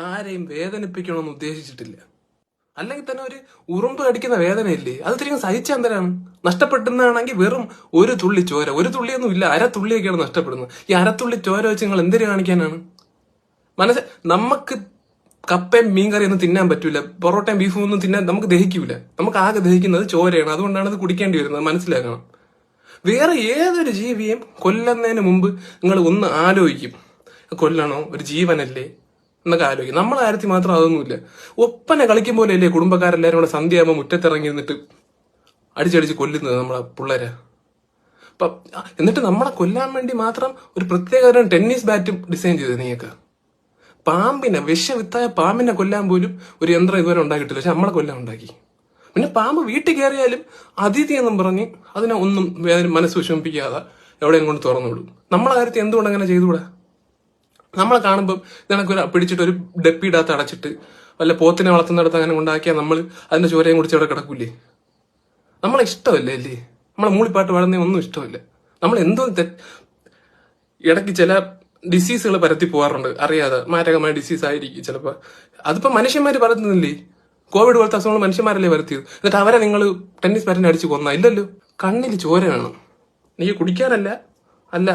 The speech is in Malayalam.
ആരെയും വേദനിപ്പിക്കണമെന്ന് ഉദ്ദേശിച്ചിട്ടില്ല. അല്ലെങ്കിൽ തന്നെ ഒരു ഉറുമ്പ് കടിക്കുന്ന വേദനയില്ലേ, അത് തിരികെ സഹിച്ചെന്തരാണ്? നഷ്ടപ്പെടുന്നതാണെങ്കിൽ വെറും ഒരു തുള്ളി ചോര, ഒരു തുള്ളിയൊന്നും ഇല്ല, അരത്തുള്ളിയൊക്കെയാണ് നഷ്ടപ്പെടുന്നത്. ഈ അരത്തുള്ളി ചോര വെച്ച് നിങ്ങൾ എന്തിനു കാണിക്കാനാണ്? നമുക്ക് കപ്പയും മീൻകറിയൊന്നും തിന്നാൻ പറ്റൂല, പൊറോട്ടയും ബീഫും ഒന്നും തിന്നാൻ നമുക്ക് ദഹിക്കൂല. നമുക്ക് ആകെ ദഹിക്കുന്നത് ചോരയാണ്. അതുകൊണ്ടാണ് അത് കുടിക്കേണ്ടി വരുന്നത്, മനസ്സിലാക്കണം. വേറെ ഏതൊരു ജീവിയും കൊല്ലുന്നതിന് മുമ്പ് നിങ്ങൾ ഒന്ന് ആലോചിക്കും, കൊല്ലണോ, ഒരു ജീവനല്ലേ എന്നൊക്കെ ആലോചിക്കും. നമ്മളെ കാര്യത്തിൽ മാത്രം അതൊന്നുമില്ല. ഒപ്പന കളിക്കും പോലെ അല്ലേ കുടുംബക്കാരെല്ലാരും കൂടെ സന്ധ്യയാകുമ്പോൾ മുറ്റത്തിറങ്ങി നിന്നിട്ട് അടിച്ചടിച്ച് കൊല്ലുന്നത് നമ്മളെ പിള്ളേരെ. എന്നിട്ട് നമ്മളെ കൊല്ലാൻ വേണ്ടി മാത്രം ഒരു പ്രത്യേക ടെന്നീസ് ബാറ്റും ഡിസൈൻ ചെയ്ത് നീയൊക്കെ. പാമ്പിനെ, വിഷവിത്തായ പാമ്പിനെ കൊല്ലാൻ പോലും ഒരു യന്ത്രം ഇതുവരെ ഉണ്ടാക്കിയിട്ടില്ല, പക്ഷെ നമ്മളെ കൊല്ലാൻ ഉണ്ടാക്കി. പിന്നെ പാമ്പ് വീട്ടിൽ കയറിയാലും അതിഥി എന്നും പറഞ്ഞ് അതിനെ ഒന്നും മനസ്സ് വിഷമിപ്പിക്കാതെ എവിടെയും കൊണ്ട് തുറന്നു വിടും. നമ്മളെ കാര്യത്തിൽ എന്തുകൊണ്ട് അങ്ങനെ ചെയ്തുകൂടാ? നമ്മളെ കാണുമ്പോൾ നിനക്കൊരു പിടിച്ചിട്ട് ഒരു ഡപ്പിയിടത്ത് അടച്ചിട്ട് വല്ല പോത്തിനെ വളർത്തുന്നിടത്ത് അങ്ങനെ ഉണ്ടാക്കിയാൽ നമ്മൾ അതിന്റെ ചോരയും കുടിച്ച് അവിടെ കിടക്കൂലേ? നമ്മളെ ഇഷ്ടമല്ലേ അല്ലേ? നമ്മളെ മൂളിപ്പാട്ട് പാടുന്ന ഒന്നും ഇഷ്ടമല്ല. നമ്മൾ എന്തോ ഇടയ്ക്ക് ചില ഡിസീസുകൾ പരത്തി പോകാറുണ്ട് അറിയാതെ, മാരകമായ ഡിസീസ് ആയിരിക്കും ചിലപ്പോൾ. അതിപ്പോ മനുഷ്യന്മാര് പരത്തുന്നില്ലേ? കോവിഡ് പോലത്തെ അസുഖങ്ങൾ മനുഷ്യന്മാരല്ലേ വരുത്തിയത്? എന്നിട്ട് അവരെ നിങ്ങൾ ടെന്നീസ് ബാറ്റിനെ അടിച്ച് കൊന്ന? ഇല്ലല്ലോ. കണ്ണിൽ ചോര വേണം, നീ കുടിക്കാനല്ല, അല്ല